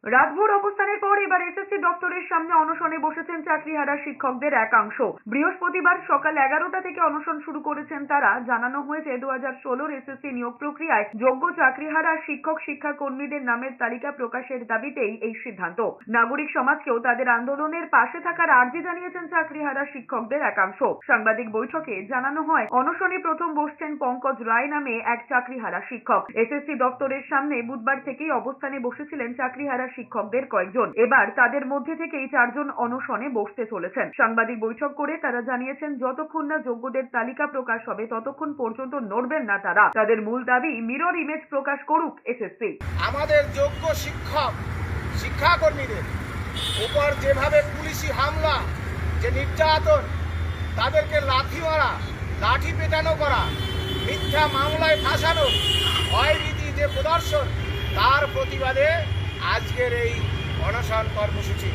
রাতভর অবস্থানের পর এবার এসএসসি দপ্তরের সামনে অনশনে বসেছেন চাকরিহারা শিক্ষকদের একাংশ। বৃহস্পতিবার সকাল 11টা থেকে অনশন শুরু করেছেন তারা। জানানো হয়েছে 2016 এসএসসি নিয়োগ প্রক্রিয়ায় যোগ্য চাকরিহারা শিক্ষক শিক্ষাকর্মীদের নামের তালিকা প্রকাশের দাবিতেই এই সিদ্ধান্ত। নাগরিক সমাজকেও তাদের আন্দোলনের পাশে থাকার আর্জি জানিয়েছেন চাকরিহারা শিক্ষকদের একাংশ। সাংবাদিক বৈঠকে জানানো হয়, অনশনে প্রথম বসছেন পঙ্কজ রায় নামে এক চাকরিহারা শিক্ষক। এসএসসি দপ্তরের সামনে বুধবার থেকেই অবস্থানে বসেছিলেন চাকরিহারা শিক্ষকদের কয়েকজন। এবার তাদের মধ্যে থেকেই 4 জন অনশনে বসতে চলেছেন। সাংবাদিক বৈঠক করে তারা জানিয়েছেন, যতক্ষণ না যোগ্যদের তালিকা প্রকাশ হবে ততক্ষণ পর্যন্ত নড়বেন না তারা। তাদের মূল দাবি, মিরর ইমেজ প্রকাশ করুক এসএসসি। আমাদের যোগ্য শিক্ষাকর্মীদের উপর যেভাবে পুলিশি হামলা, যে নির্যাতন, তাদেরকে লাঠি মারা, লাঠি পেটানো করা, মিথ্যা মামলায় ফাঁসানো, ভয়ভীতি যে প্রদর্শন, তার প্রতিবাদে আজকের এই অনশন কর্মসূচি।